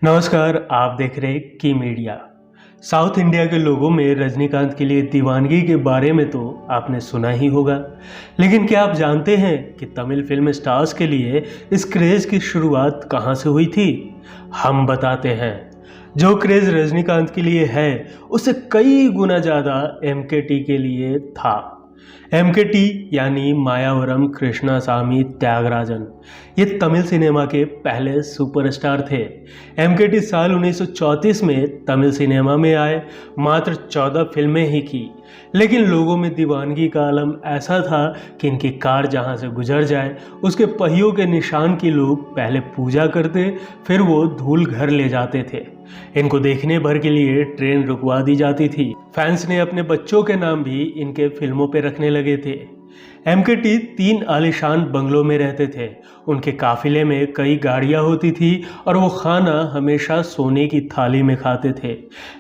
नमस्कार, आप देख रहे हैं की मीडिया। साउथ इंडिया के लोगों में रजनीकांत के लिए दीवानगी के बारे में तो आपने सुना ही होगा, लेकिन क्या आप जानते हैं कि तमिल फिल्म स्टार्स के लिए इस क्रेज़ की शुरुआत कहां से हुई थी? हम बताते हैं। जो क्रेज़ रजनीकांत के लिए है, उससे कई गुना ज़्यादा एमकेटी के लिए था। एमकेटी यानी मायावरम कृष्णासामी त्यागराजन, ये तमिल सिनेमा के पहले सुपरस्टार थे। एमकेटी साल 1934 में तमिल सिनेमा में आए, मात्र 14 फिल्में ही की, लेकिन लोगों में दीवानगी का आलम ऐसा था कि इनकी कार जहां से गुजर जाए उसके पहियों के निशान की लोग पहले पूजा करते, फिर वो धूल घर ले जाते थे। इनको देखने भर के लिए ट्रेन रुकवा दी जाती थी। फैंस ने अपने बच्चों के नाम भी इनके फिल्मों पे रखने लगे थे। एमकेटी 3 आलीशान बंगलों में रहते थे। उनके काफिले में कई गाड़ियां होती थी और वो खाना हमेशा सोने की थाली में खाते थे।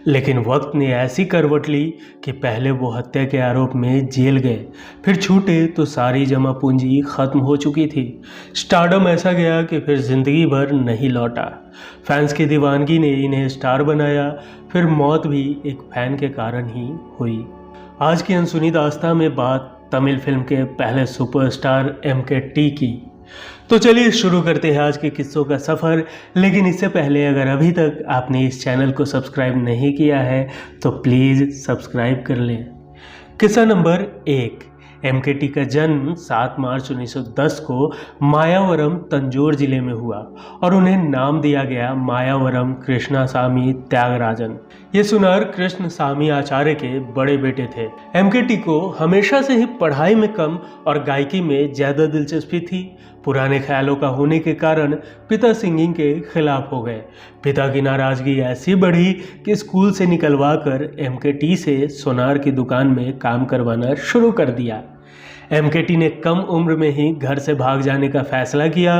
लेकिन वक्त ने ऐसी करवट ली कि पहले वो हत्या के आरोप में जेल गए, फिर छूटे तो सारी जमा पूंजी खत्म हो चुकी थी। स्टारडम ऐसा गया कि फिर जिंदगी भर नहीं लौटा। फैंस की दीवानगी ने इन्हें स्टार बनाया, फिर मौत भी एक फैन के कारण ही हुई। आज की अनसुनी दास्तां में बात तमिल फिल्म के पहले सुपरस्टार एमकेटी की। तो चलिए शुरू करते हैं आज के किस्सों का सफ़र। लेकिन इससे पहले अगर अभी तक आपने इस चैनल को सब्सक्राइब नहीं किया है तो प्लीज़ सब्सक्राइब कर लें। किस्सा नंबर 1। एमकेटी का जन्म 7 मार्च 1910 को मायावरम तंजौर जिले में हुआ और उन्हें नाम दिया गया मायावरम कृष्णासामी त्यागराजन। ये सुनार कृष्णसामी आचार्य के बड़े बेटे थे। एमकेटी को हमेशा से ही पढ़ाई में कम और गायकी में ज़्यादा दिलचस्पी थी। पुराने ख्यालों का होने के कारण पिता सिंगिंग के खिलाफ हो गए। पिता की नाराज़गी ऐसी बढ़ी कि स्कूल से निकलवा कर एमकेटी से सोनार की दुकान में काम करवाना शुरू कर दिया। एमकेटी ने कम उम्र में ही घर से भाग जाने का फैसला किया।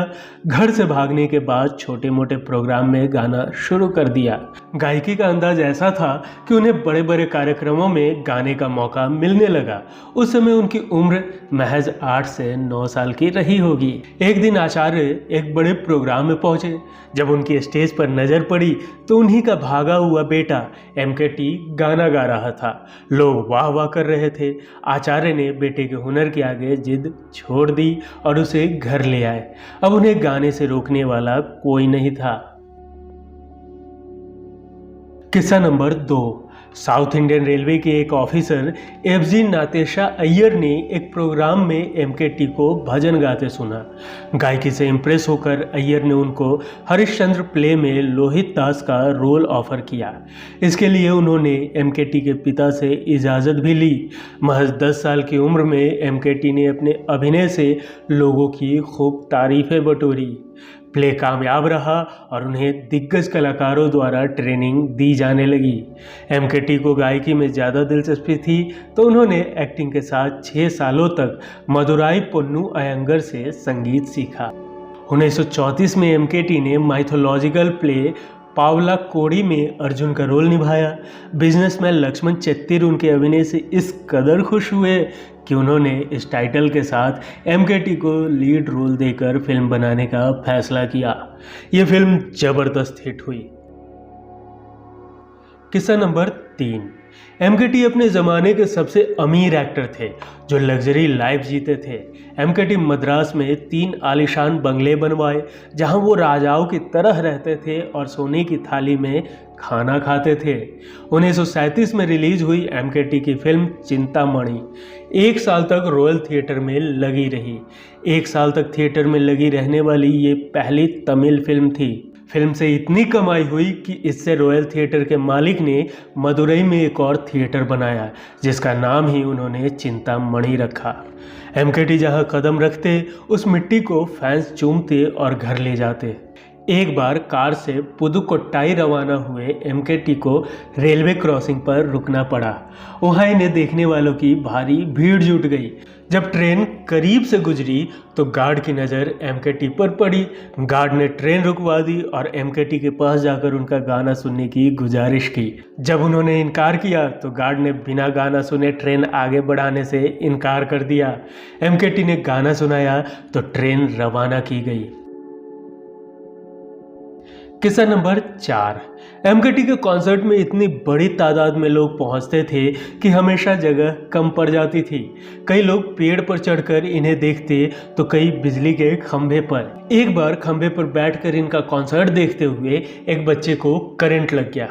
घर से भागने के बाद छोटे मोटे प्रोग्राम में गाना शुरू कर दिया। गायकी का अंदाज ऐसा था कि उन्हें बड़े बड़े कार्यक्रमों में गाने का मौका मिलने लगा। उस समय उनकी उम्र महज 8 से 9 साल की रही होगी। एक दिन आचार्य एक बड़े प्रोग्राम में पहुंचे। जब उनकी स्टेज पर नजर पड़ी तो उन्हीं का भागा हुआ बेटा एमकेटी गाना गा रहा था। लोग वाह वाह कर रहे थे। आचार्य ने बेटे के हुनर के आगे जिद छोड़ दी और उसे घर ले आए। अब उन्हें गाने से रोकने वाला कोई नहीं था। किस्सा नंबर 2। साउथ इंडियन रेलवे के एक ऑफिसर एफजी नातेशा अय्यर ने एक प्रोग्राम में एमकेटी को भजन गाते सुना। गायकी से इम्प्रेस होकर अय्यर ने उनको हरिश्चंद्र प्ले में लोहित दास का रोल ऑफर किया। इसके लिए उन्होंने एमकेटी के पिता से इजाज़त भी ली। महज 10 साल की उम्र में एमकेटी ने अपने अभिनय से लोगों की खूब तारीफें बटोरी। प्ले कामयाब रहा और उन्हें दिग्गज कलाकारों द्वारा ट्रेनिंग दी जाने लगी। एमकेटी को गायकी में ज़्यादा दिलचस्पी थी तो उन्होंने एक्टिंग के साथ 6 सालों तक मदुराई पोन्नू अयंगर से संगीत सीखा। 1934 में एमकेटी ने माइथोलॉजिकल प्ले पावला कोड़ी में अर्जुन का रोल निभाया। बिजनेसमैन लक्ष्मण चेत्तिर उनके अभिनय से इस कदर खुश हुए कि उन्होंने इस टाइटल के साथ एमकेटी को लीड रोल देकर फिल्म बनाने का फैसला किया। ये फिल्म जबरदस्त हिट हुई। किस्सा नंबर 3। एमकेटी अपने ज़माने के सबसे अमीर एक्टर थे जो लग्जरी लाइफ जीते थे। एमकेटी मद्रास में 3 आलीशान बंगले बनवाए जहां वो राजाओं की तरह रहते थे और सोने की थाली में खाना खाते थे। 1937 में रिलीज हुई एमकेटी की फिल्म चिंतामणि 1 साल तक रॉयल थिएटर में लगी रही। 1 साल तक थिएटर में लगी रहने वाली ये पहली तमिल फिल्म थी। फिल्म से इतनी कमाई हुई कि इससे रॉयल थिएटर के मालिक ने मदुरई में एक और थिएटर बनाया जिसका नाम ही उन्होंने चिंतामणि रखा। एमकेटी जहां कदम रखते उस मिट्टी को फैंस चूमते और घर ले जाते। एक बार कार से पुदुकोट्टाई रवाना हुए एमकेटी को रेलवे क्रॉसिंग पर रुकना पड़ा। वहाँ इन्हें देखने वालों की भारी भीड़ जुट गई। जब ट्रेन करीब से गुजरी तो गार्ड की नज़र एमकेटी पर पड़ी। गार्ड ने ट्रेन रुकवा दी और एमकेटी के पास जाकर उनका गाना सुनने की गुजारिश की। जब उन्होंने इनकार किया तो गार्ड ने बिना गाना सुने ट्रेन आगे बढ़ाने से इनकार कर दिया। एमकेटी ने गाना सुनाया तो ट्रेन रवाना की गई। किस्सा नंबर 4। एमकेटी के कॉन्सर्ट में इतनी बड़ी तादाद में लोग पहुंचते थे कि हमेशा जगह कम पड़ जाती थी। कई लोग पेड़ पर चढ़कर इन्हें देखते तो कई बिजली के खंभे पर। एक बार खंभे पर बैठकर इनका कॉन्सर्ट देखते हुए एक बच्चे को करंट लग गया।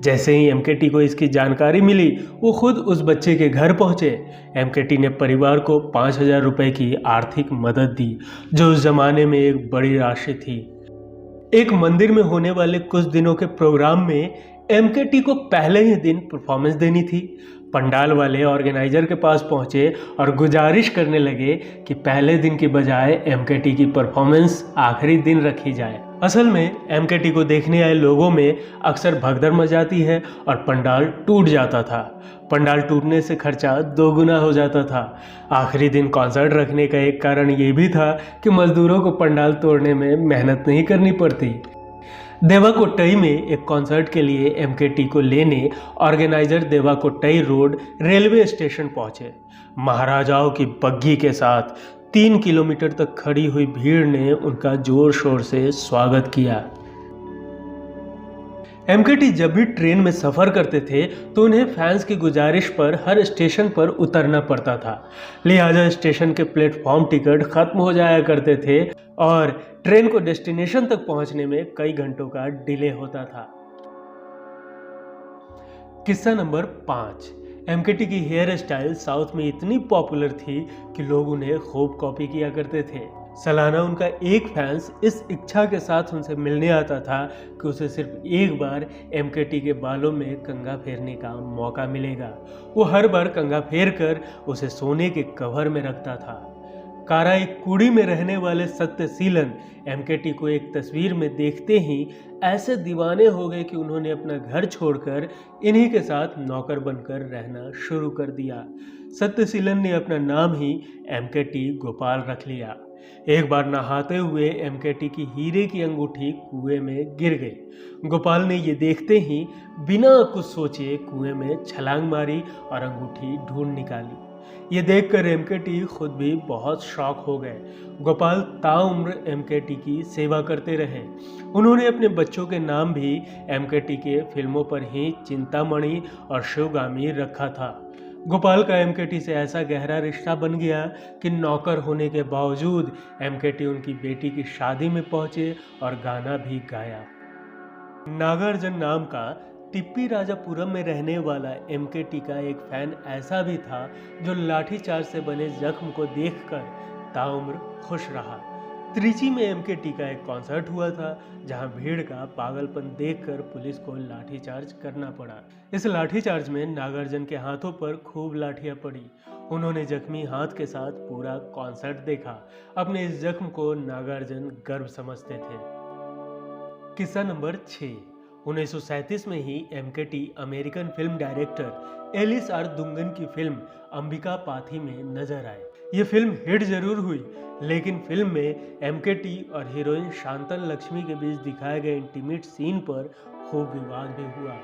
जैसे ही एमकेटी को इसकी जानकारी मिली, वो खुद उस बच्चे के घर पहुंचे। एमकेटी ने परिवार को 5,000 रुपए की आर्थिक मदद दी, जो उस जमाने में एक बड़ी राशि थी। एक मंदिर में होने वाले कुछ दिनों के प्रोग्राम में एमकेटी को पहले ही दिन परफॉर्मेंस देनी थी। पंडाल वाले ऑर्गेनाइजर के पास पहुंचे और गुजारिश करने लगे कि पहले दिन की बजाय एमकेटी की परफॉर्मेंस आखिरी दिन रखी जाए। असल में एमकेटी को देखने आए लोगों में अक्सर भगदड़ मच जाती है और पंडाल टूट जाता था। पंडाल टूटने से खर्चा 2 गुना हो जाता था। आखिरी दिन कॉन्सर्ट रखने का एक कारण ये भी था कि मजदूरों को पंडाल तोड़ने में मेहनत नहीं करनी पड़ती। देवाकोट्टई में एक कॉन्सर्ट के लिए एमकेटी को लेने ऑर्गेनाइजर देवाकोट्टई रोड रेलवे स्टेशन पहुंचे। महाराजाओं की बग्घी के साथ 3 किलोमीटर तक खड़ी हुई भीड़ ने उनका जोर शोर से स्वागत किया। एमकेटी जब भी ट्रेन में सफ़र करते थे तो उन्हें फैंस की गुजारिश पर हर स्टेशन पर उतरना पड़ता था। लिहाजा स्टेशन के प्लेटफॉर्म टिकट खत्म हो जाया करते थे और ट्रेन को डेस्टिनेशन तक पहुंचने में कई घंटों का डिले होता था। किस्सा नंबर 5। एमकेटी की हेयर स्टाइल साउथ में इतनी पॉपुलर थी कि लोग उन्हें खूब कॉपी किया करते थे। सालाना उनका एक फैंस इस इच्छा के साथ उनसे मिलने आता था कि उसे सिर्फ एक बार एमकेटी के बालों में कंघा फेरने का मौका मिलेगा। वो हर बार कंघा फेर कर उसे सोने के कवर में रखता था। काराईकुड़ी में रहने वाले सत्यशीलन एमकेटी को एक तस्वीर में देखते ही ऐसे दीवाने हो गए कि उन्होंने अपना घर छोड़कर इन्हीं के साथ नौकर बनकर रहना शुरू कर दिया। सत्यशीलन ने अपना नाम ही एमकेटी गोपाल रख लिया। एक बार नहाते हुए एमकेटी की हीरे की अंगूठी कुएं में गिर गई। गोपाल ने ये देखते ही बिना कुछ सोचे कुएं में छलांग मारी और अंगूठी ढूंढ निकाली। ये देखकर एमकेटी खुद भी बहुत शॉक हो गए। गोपाल ताउम्र एमकेटी की सेवा करते रहे। उन्होंने अपने बच्चों के नाम भी एमकेटी के फिल्मों पर ही चिंतामणि और शिवगामी रखा था। गोपाल का एमकेटी से ऐसा गहरा रिश्ता बन गया कि नौकर होने के बावजूद एमकेटी उनकी बेटी की शादी में पहुंचे और गाना भी गाया। नागार्जुन नाम का टिप्पी राजापुरम में रहने वाला एमकेटी का एक फैन ऐसा भी था जो लाठीचार्ज से बने जख्म को देखकर ताउम्र खुश रहा। त्रिची में एमकेटी का एक कॉन्सर्ट हुआ था जहां भीड़ का पागलपन देखकर पुलिस को लाठीचार्ज करना पड़ा। इस लाठीचार्ज में नागार्जुन के हाथों पर खूब लाठियां पड़ी। उन्होंने जख्मी हाथ के साथ पूरा कॉन्सर्ट देखा। अपने इस जख्म को नागार्जुन गर्व समझते थे। किस्सा नंबर 6। 1937 में ही एमकेटी American film director Ellis R Dungan की फिल्म अंबिका पाथी में नजर आए। ये फिल्म हिट जरूर हुई, लेकिन फिल्म में एमकेटी और हीरोइन शांतन लक्ष्मी के बीच दिखाए गए इंटीमेट सीन पर खूब विवाद भी हुआ।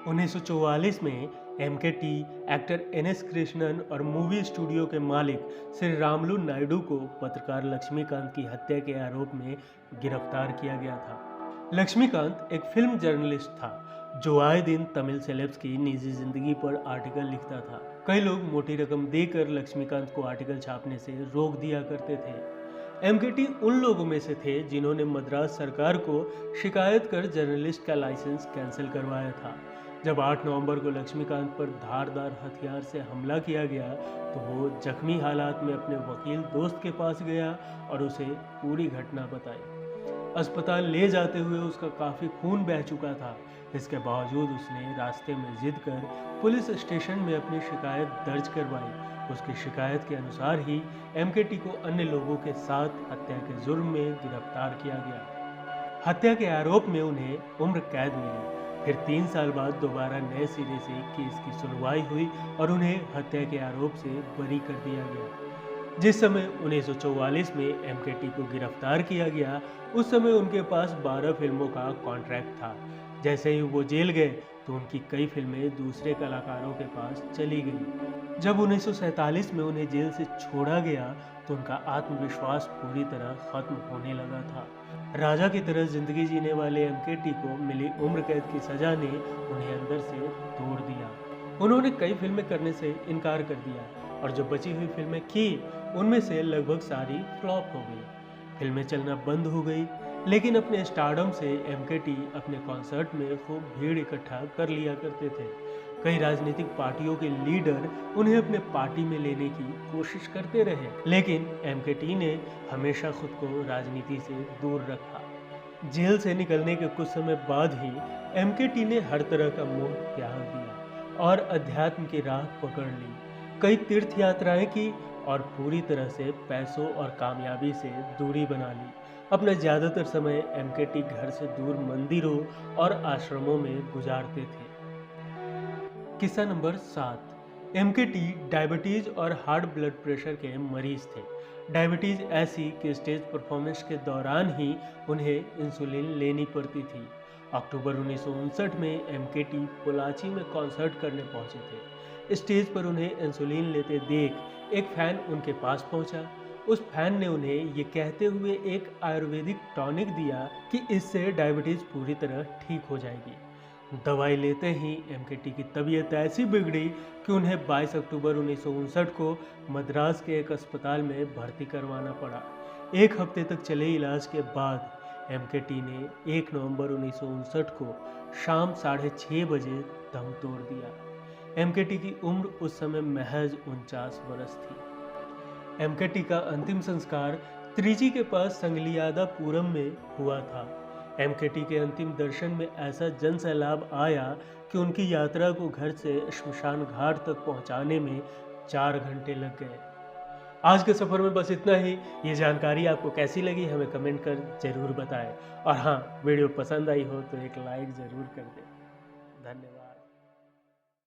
1944 में एमकेटी एक्टर एनएस कृष्णन और मूवी स्टूडियो के मालिक श्री रामलू नायडू को पत्रकार लक्ष्मीकांत की हत्या के आरोप में गिरफ्तार किया गया था। लक्ष्मीकांत एक फिल्म जर्नलिस्ट था जो आए दिन तमिल सेलेब्स की निजी जिंदगी पर आर्टिकल लिखता था। कई लोग मोटी रकम देकर लक्ष्मीकांत को आर्टिकल छापने से रोक दिया करते थे। एमकेटी उन लोगों में से थे जिन्होंने मद्रास सरकार को शिकायत कर जर्नलिस्ट का लाइसेंस कैंसिल करवाया था। जब 8 नवंबर को लक्ष्मीकांत पर धारदार हथियार से हमला किया गया तो वो जख्मी हालात में अपने वकील दोस्त के पास गया और उसे पूरी घटना बताई। अस्पताल ले जाते हुए उसका काफ़ी खून बह चुका था। इसके बावजूद उसने रास्ते में जिद कर पुलिस स्टेशन में अपनी शिकायत दर्ज करवाई। उसकी शिकायत के अनुसार ही एमकेटी को अन्य लोगों के साथ हत्या के जुर्म में गिरफ्तार किया गया। हत्या के आरोप में उन्हें उम्र कैद मिली। फिर 3 साल बाद दोबारा नए सिरे से केस की सुनवाई हुई और उन्हें हत्या के आरोप से बरी कर दिया गया। जिस समय 1944 में एमकेटी को गिरफ्तार किया गया, उस समय उनके पास 12 फिल्मों का कॉन्ट्रैक्ट था। जैसे ही वो जेल गए तो उनकी कई फिल्में दूसरे कलाकारों के पास चली गई। जब 1947 में उन्हें जेल से छोड़ा गया तो उनका आत्मविश्वास पूरी तरह खत्म होने लगा था। राजा की तरह जिंदगी जीने वाले एमकेटी को मिली उम्र कैद की सजा ने उन्हें अंदर से तोड़ दिया। उन्होंने कई फिल्में करने से इनकार कर दिया और जो बची हुई फिल्में की उनमें से लगभग सारी फ्लॉप हो गई। फिल्में चलना बंद हो गई, लेकिन अपने स्टारडम से एमकेटी अपने कॉन्सर्ट में खूब भीड़ इकट्ठा कर लिया करते थे। कई राजनीतिक पार्टियों के लीडर उन्हें अपने पार्टी में लेने की कोशिश करते रहे, लेकिन एमकेटी ने हमेशा खुद को राजनीति से दूर रखा। जेल से निकलने के कुछ समय बाद ही एमकेटी ने हर तरह का मोह त्याग दिया और अध्यात्म की राह पकड़ ली। कई तीर्थ यात्राएं की और पूरी तरह से पैसों और कामयाबी से दूरी बना ली। अपना ज़्यादातर समय एमकेटी घर से दूर मंदिरों और आश्रमों में गुजारते थे। किस्सा नंबर 7। एमकेटी डायबिटीज और हार्ट ब्लड प्रेशर के मरीज थे। डायबिटीज ऐसी कि स्टेज परफॉर्मेंस के दौरान ही उन्हें इंसुलिन लेनी पड़ती थी। अक्टूबर 1959 में एमकेटी पोलाची में कॉन्सर्ट करने पहुंचे थे। स्टेज पर उन्हें इंसुलिन लेते देख एक फैन उनके पास पहुंचा। उस फैन ने उन्हें ये कहते हुए एक आयुर्वेदिक टॉनिक दिया कि इससे डायबिटीज पूरी तरह ठीक हो जाएगी। दवाई लेते ही एमकेटी की तबीयत ऐसी बिगड़ी कि उन्हें 22 अक्टूबर 1959 को मद्रास के एक अस्पताल में भर्ती करवाना पड़ा। एक हफ्ते तक चले इलाज के बाद एमकेटी ने 1 नवंबर 1959 को शाम 6:30 बजे दम तोड़ दिया। एमकेटी की उम्र उस समय महज 49 वर्ष थी। एमकेटी का अंतिम संस्कार त्रिची के पास संगलियादापुरम में हुआ था। एमकेटी के अंतिम दर्शन में ऐसा जन सैलाब आया कि उनकी यात्रा को घर से श्मशान घाट तक पहुंचाने में 4 घंटे लग गए। आज के सफ़र में बस इतना ही। ये जानकारी आपको कैसी लगी हमें कमेंट कर ज़रूर बताएं, और हाँ, वीडियो पसंद आई हो तो एक लाइक ज़रूर कर दें। धन्यवाद।